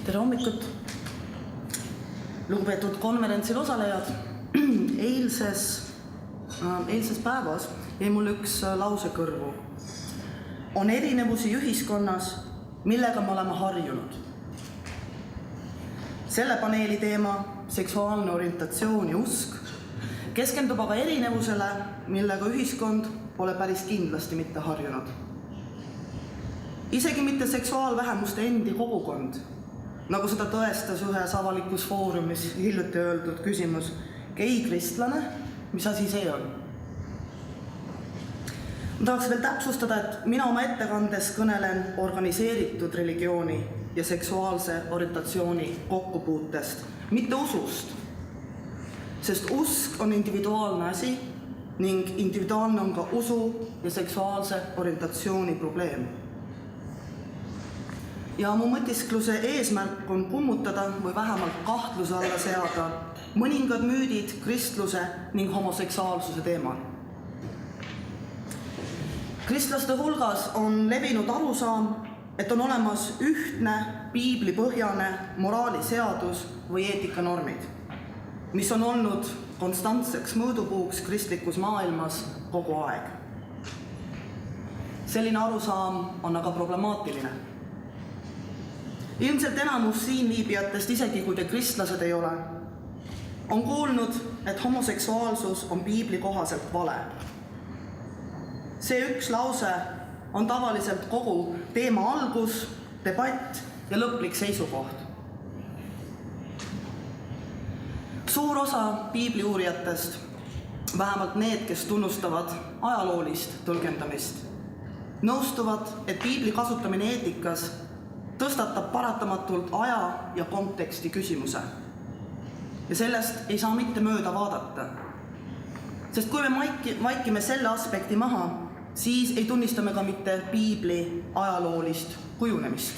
Tere hommikut! Lugupeetud konverentsil osalejad, eilses päevas jäi mul üks lause kõrvu. On erinevusi ühiskonnas, millega me oleme harjunud. Selle paneeli teema, seksuaalne orientatsioon ja usk, keskendub aga erinevusele, millega ühiskond pole päris kindlasti mitte harjunud. Isegi mitte seksuaalvähemuste endi kogukond, nagu seda tõestas ühes avalikus foorumis hiljuti öeldud küsimus, gei-kristlane, mis asi see on? Ma tahaks veel täpsustada, et mina oma ettekandes kõnelen organiseeritud religiooni ja seksuaalse orientatsiooni kokkupuutest, mitte usust, sest usk on individuaalne asi ning individuaalne on ka usu ja seksuaalse orientatsiooni probleem. Ja mu mõtiskluse eesmärk on kummutada või vähemalt kahtluse alla seada mõningad müüdid kristluse ning homoseksuaalsuse teemal. Kristlaste hulgas on levinud arusaam, et on olemas ühtne piiblipõhjane moraaliseadus või eetikanormid, mis on olnud konstantseks mõõdupuuks kristlikus maailmas kogu aeg. Selline arusaam on aga problemaatiline. Ilmselt enamus siin viibijatest, isegi kui te kristlased ei ole, on kuulnud, et homoseksuaalsus on piibli kohaselt vale. See üks lause on tavaliselt kogu teema algus, debatt ja lõplik seisukoht. Suur osa piibliuurijatest, vähemalt need, kes tunnustavad ajaloolist tõlgendamist, nõustuvad, et piibli kasutamine eetikas tõstatab paratamatult aja ja konteksti küsimuse. Ja sellest ei saa mitte mööda vaadata. Sest kui me vaikime selle aspekti maha, siis ei tunnista me ka mitte piibli ajaloolist kujunemist.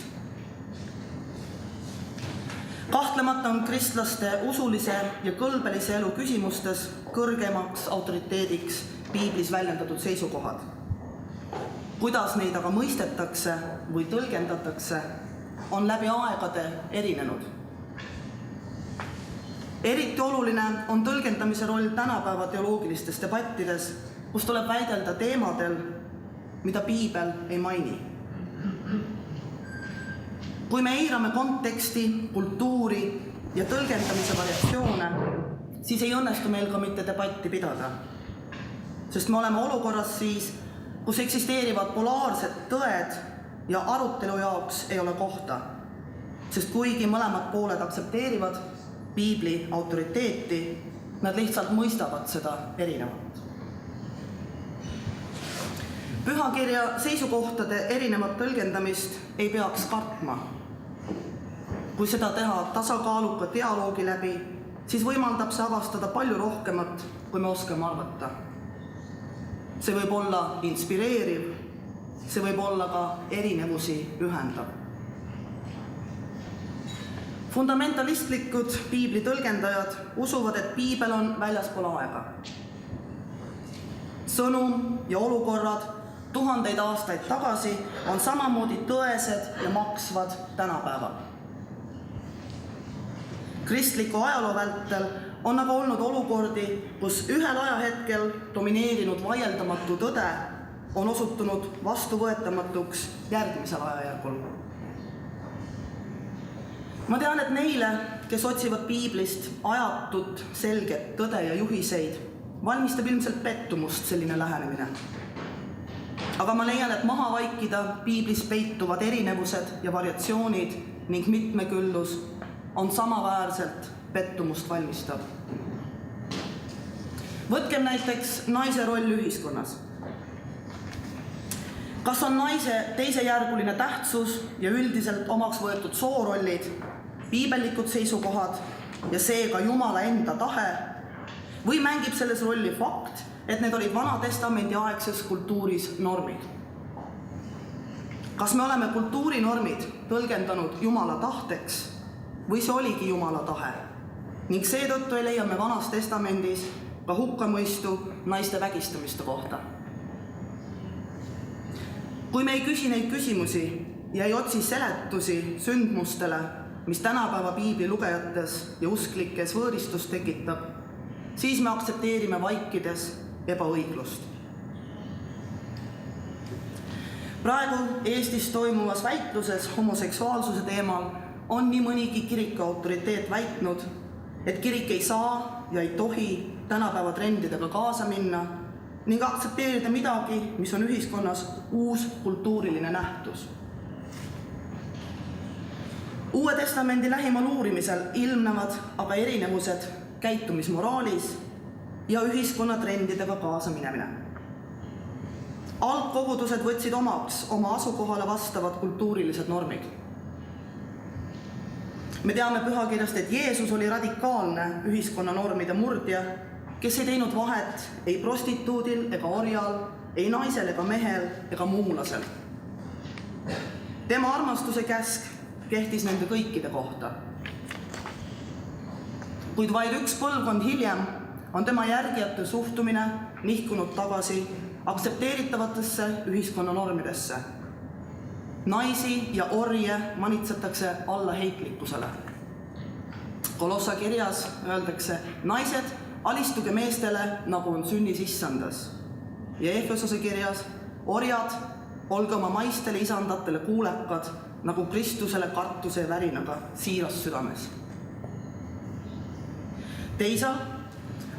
Kahtlemata on kristlaste usulise ja kõlbelise elu küsimustes kõrgemaks autoriteediks piiblis väljendatud seisukohad. Kuidas neid aga mõistetakse või tõlgendatakse, on läbi aegade erinenud. Eriti oluline on tõlgendamise roll tänapäeva teoloogilistes debattides, kus tuleb väidelda teemadel, mida piibel ei maini. Kui me eirame konteksti, kultuuri ja tõlgendamise variatsioone, siis ei õnnestu meil ka mitte debatti pidada. Sest me oleme olukorras siis, kus eksisteerivad polaarsed tõed ja arutelu jaoks ei ole kohta, sest kuigi mõlemad pooled aktsepteerivad piibli autoriteeti, nad lihtsalt mõistavad seda erinevalt. Pühakirja seisukohtade erinevat tõlgendamist ei peaks kartma. Kui seda teha tasakaaluka dialoogi läbi, siis võimaldab see avastada palju rohkemat, kui me oskame arvata. See võib olla inspireeriv, see võib olla ka erinevusi ühendav. Fundamentalistlikud piibli tõlgendajad usuvad, et piibel on väljaspool aega. Sõnum ja olukorrad 1000 aastaid tagasi on samamoodi tõesed ja maksvad tänapäeval. Kristliku ajaloo vältel on aga olnud olukordi, kus ühel ajahetkel domineerinud vaieldamatu tõde on osutunud vastuvõetamatuks järgmisel ajajärgul. Ma tean, et neile, kes otsivad piiblist ajatut, selget tõde ja juhiseid, valmistab ilmselt pettumust selline lähenemine. Aga ma leian, et maha vaikida piiblis peituvad erinevused ja variatsioonid ning mitmeküllus on samaväärselt pettumust valmistav. Võtkem näiteks naise roll ühiskonnas. Kas on naise teisejärguline tähtsus ja üldiselt omaks võetud soorollid, piibellikud seisukohad ja seega Jumala enda tahe, või mängib selles rolli fakt, et need olid Vana-testamendi aegses kultuuris normid? Kas me oleme kultuurinormid tõlgendanud Jumala tahteks või see oligi Jumala tahe? Ning seetõttu ei leia me Vanas testamendis ka hukkamõistu naiste vägistamiste kohta. Kui me ei küsi neid küsimusi ja ei otsi seletusi sündmustele, mis tänapäeva piibli lugejates ja usklikes võõristust tekitab, siis me aktsepteerime vaikides ebaõiglust. Praegu Eestis toimuvas väitluses homoseksuaalsuse teemal on nii mõnigi kiriku autoriteet väitnud, et kirik ei saa ja ei tohi tänapäeva trendidega kaasa minna ning aktsepteerida midagi, mis on ühiskonnas uus kultuuriline nähtus. Uue Testamendi lähimal uurimisel ilmnevad aga erinevused käitumismoraalis ja ühiskonna trendidega kaasa minemine. Algkogudused võtsid omaks oma asukohale vastavad kultuurilised normid. Me teame pühakirjast, et Jeesus oli radikaalne ühiskonna normide murdja, kes ei teinud vahet ei prostituudil ega orjal, ei naisel ega mehel ega muulasel. Tema armastuse käsk kehtis nende kõikide kohta. Kuid vaid üks põlvkond hiljem on tema järgijate suhtumine nihkunud tagasi aktsepteeritavatesse ühiskonna normidesse. Naisi ja orje manitsetakse allaheitlikkusele. Kolossa kirjas öeldakse, naised, alistuge meestele, nagu on sünnis issandas. Ja Efesose kirjas, orjad, olge oma maistele isandatele kuulekad, nagu Kristusele kartuse ja värinaga siiras südames. Teisalt,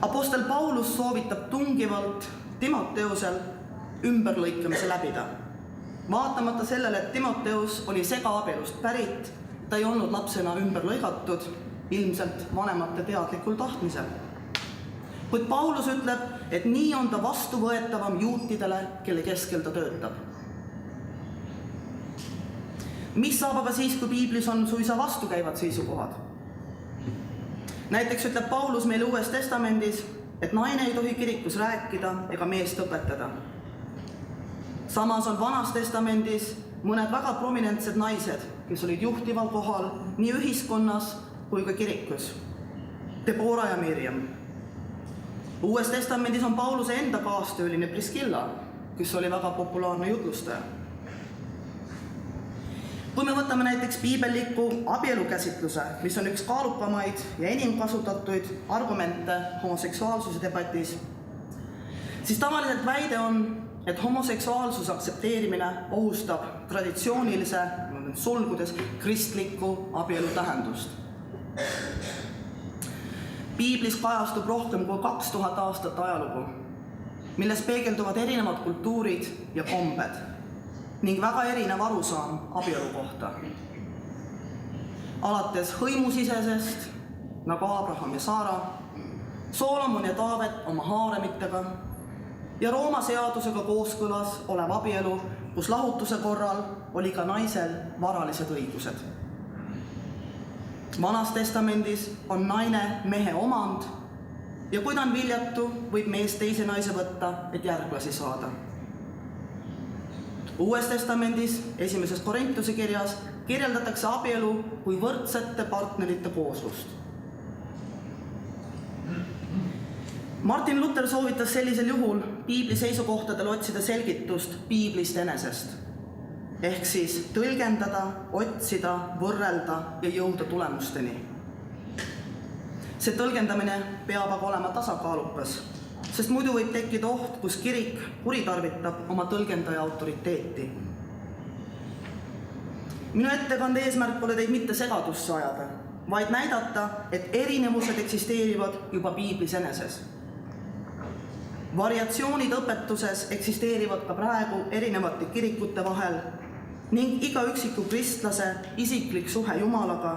apostel Paulus soovitab tungivalt Timoteusel ümberlõikamise läbida. Vaatamata sellele, et Timoteus oli segaabielust pärit, ta ei olnud lapsena ümber lõigatud, ilmselt vanemate teadlikul tahtmisel. Kuid Paulus ütleb, et nii on ta vastuvõetavam juutidele, kelle keskel ta töötab. Mis saab aga siis, kui piiblis on suisa vastukäivad seisukohad? Näiteks ütleb Paulus meile Uues Testamendis, et naine ei tohi kirikus rääkida ega meest õpetada. Samas on Vanas Testamendis mõned väga prominentsed naised, kes olid juhtival kohal nii ühiskonnas kui ka kirikus. Deborah ja Miriam. Uues Testamendis on Pauluse enda kaastööline Priskilla, kes oli väga populaarne jutlustaja. Kui me võtame näiteks piibelliku abielukäsitluse, mis on üks kaalukamaid ja enim kasutatuid argumente homoseksuaalsuse debatis, siis tavaliselt väide on, et homoseksuaalsuse aktsepteerimine ohustab traditsioonilise, sulgudes, kristliku abielu tähendust. Piiblis kajastub rohkem kui 2000 aastat ajalugu, milles peegelduvad erinevad kultuurid ja kombed ning väga erinev arusaam abielu kohta. Alates hõimusisesest, nagu Abraham ja Saara, Solomon ja Taavet oma haaremitega ja Rooma seadusega kooskõlas olev abielu, kus lahutuse korral oli ka naisel varalised õigused. Vanas Testamendis on naine mehe omand ja kui ta on viljatu, võib mees teise naise võtta, et järglasi saada. Uues Testamendis, 1. Korintuse kirjas, kirjeldatakse abielu kui võrdsete partnerite kooslust. Martin Luther soovitas sellisel juhul piibli seisukohtadel otsida selgitust piiblist enesest, ehk siis tõlgendada, otsida, võrrelda ja jõuda tulemusteni. See tõlgendamine peab aga olema tasakaalukas, sest muidu võib tekkida oht, kus kirik kuritarvitab oma tõlgendaja autoriteeti. Minu ettekande eesmärk pole teid mitte segadusse ajada, vaid näidata, et erinevused eksisteerivad juba piiblis eneses. Variatsioonid õpetuses eksisteerivad ka praegu erinevate kirikute vahel ning iga üksiku kristlase isiklik suhe Jumalaga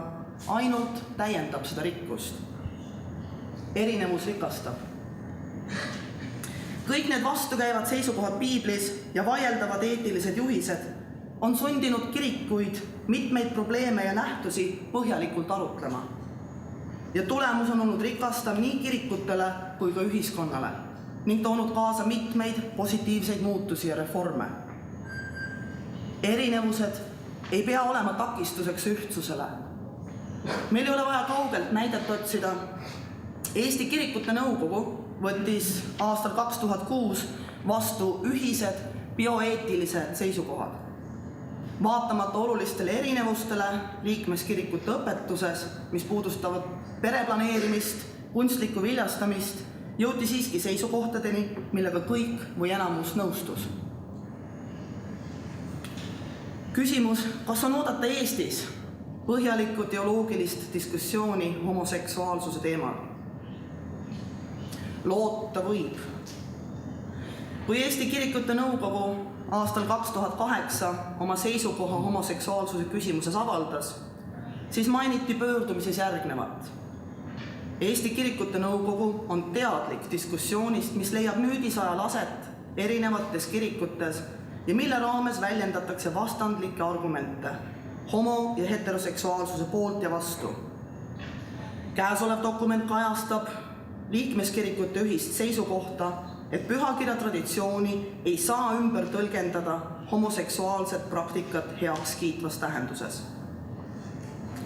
ainult täiendab seda rikkust. Erinevus rikastab. Kõik need vastukäivad seisukohad piiblis ja vaieldavad eetilised juhised on sundinud kirikuid mitmeid probleeme ja nähtusi põhjalikult arutlema. Ja tulemus on olnud rikastav nii kirikutele kui ka ühiskonnale ning toonud kaasa mitmeid positiivseid muutusi ja reforme. Erinevused ei pea olema takistuseks ühtsusele. Meil ei ole vaja kaugelt näidet otsida. Eesti Kirikute Nõukogu võttis aastal 2006 vastu ühised bioeetilised seisukohad. Vaatamata olulistele erinevustele liikmeskirikute õpetuses, mis puudustavad pereplaneerimist, kunstlikku viljastamist, jõuti siiski seisukohtadeni, millega kõik või enamus nõustus. Küsimus, kas on oodata Eestis põhjalikku teoloogilist diskussiooni homoseksuaalsuse teemal? Loota võib. Kui Eesti Kirikute Nõukogu aastal 2008 oma seisukoha homoseksuaalsuse küsimuses avaldas, siis mainiti pöördumises järgnevat. Eesti Kirikute Nõukogu on teadlik diskussioonist, mis leiab nüüdisajal aset erinevates kirikutes ja mille raames väljendatakse vastandlikke argumente homo- ja heteroseksuaalsuse poolt ja vastu. Käesolev dokument kajastab liikmeskirikute ühist seisukohta, et pühakirja traditsiooni ei saa ümber tõlgendada homoseksuaalset praktikat heaks kiitvas tähenduses.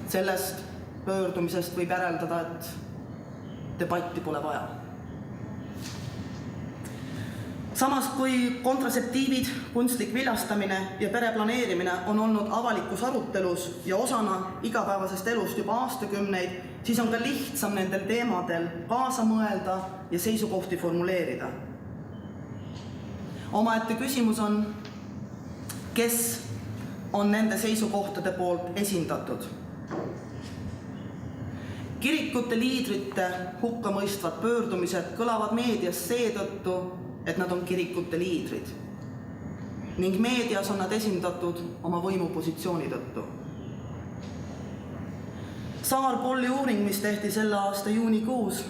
Sellest pöördumisest võib järeldada, et debatti pole vaja. Samas, kui kontratseptiivid, kunstlik viljastamine ja pereplaneerimine on olnud avalikus arutelus ja osana igapäevasest elust juba aastakümneid, siis on ka lihtsam nendel teemadel kaasa mõelda ja seisukohti formuleerida. Omaette küsimus on, kes on nende seisukohtade poolt esindatud. Kirikute liidrite hukkamõistvad pöördumised kõlavad meedias seetõttu, et nad on kirikute liidrid ning meedias on nad esindatud oma võimupositsiooni tõttu. Saar-Polli uuring, mis tehti selle aasta juunikuus,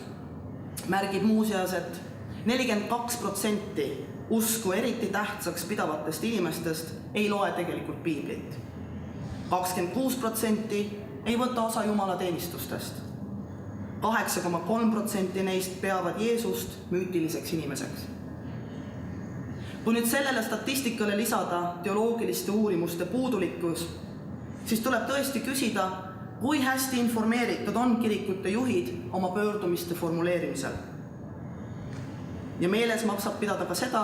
märgib muuseas, et 42% usku eriti tähtsaks pidavatest inimestest ei loe tegelikult piiblit. 26% ei võta osa Jumala teenistustest. 8,3% neist peavad Jeesust müütiliseks inimeseks. Kui nüüd sellele statistikale lisada teoloogiliste uurimuste puudulikkus, siis tuleb tõesti küsida, kui hästi informeeritud on kirikute juhid oma pöördumiste formuleerimisel. Ja meeles maksab pidada ka seda,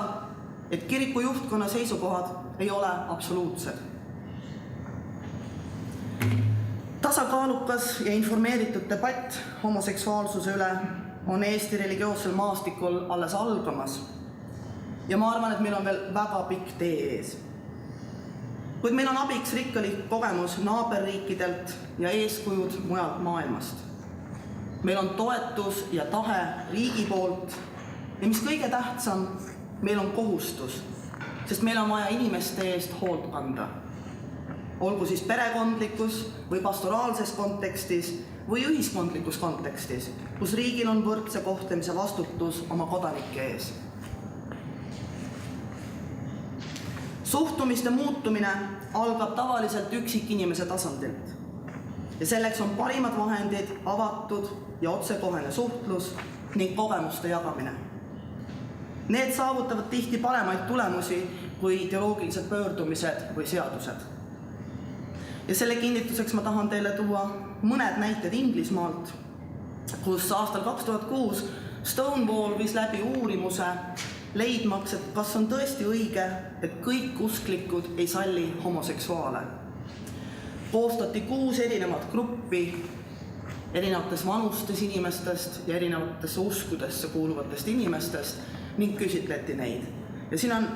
et kiriku juhtkonna seisukohad ei ole absoluutsed. Tasakaalukas ja informeeritud debatt homoseksuaalsuse üle on Eesti religioossel maastikul alles algamas ja ma arvan, et meil on veel väga pikk tee ees. Kuid meil on abiks rikkalik kogemus naaberriikidelt ja eeskujud mujalt maailmast. Meil on toetus ja tahe riigi poolt ja mis kõige tähtsam, meil on kohustus, sest meil on vaja inimeste eest hoolt kanda. Olgu siis perekondlikus või pastoraalses kontekstis või ühiskondlikus kontekstis, kus riigil on võrdse kohtlemise vastutus oma kodanike ees. Suhtumiste muutumine algab tavaliselt üksikinimese tasandilt ja selleks on parimad vahendid avatud ja otsekohene suhtlus ning kogemuste jagamine. Need saavutavad tihti paremaid tulemusi kui teoloogilised pöördumised või seadused. Ja selle kinnituseks ma tahan teile tuua mõned näited Inglismaalt, kus aastal 2006 Stonewall viis läbi uurimuse leidmaks, et kas on tõesti õige, et kõik usklikud ei salli homoseksuaale. Koostati 6 erinevat gruppi erinevates vanustes inimestest ja erinevatesse uskudesse kuuluvatest inimestest ning küsitleti neid. Ja siin on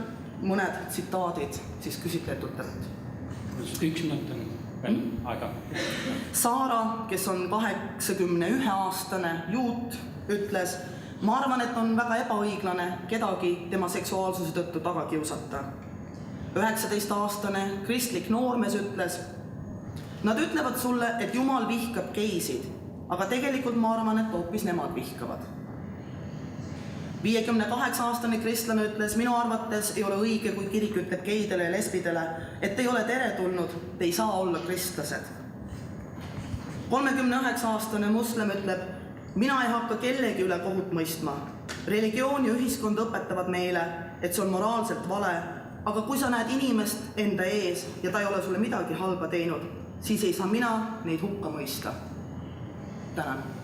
mõned tsitaadid siis küsitletutelt. Üks minut on veel aega. Saara, kes on 81-aastane juut, ütles, ma arvan, et on väga ebaõiglane kedagi tema seksuaalsuse tõttu taga kiusata. 19-aastane kristlik noormees ütles, nad ütlevad sulle, et Jumal vihkab geisid, aga tegelikult ma arvan, et hoopis nemad vihkavad. 58-aastane kristlane ütles, minu arvates ei ole õige, kui kirik ütleb geidele ja lesbidele, et ei ole teretulnud, te ei saa olla kristlased. 39-aastane moslem ütleb, mina ei hakka kellegi üle kohut mõistma. Religioon ja ühiskond õpetavad meile, et see on moraalselt vale, aga kui sa näed inimest enda ees ja ta ei ole sulle midagi halba teinud, siis ei saa mina neid hukka mõista. Tänan.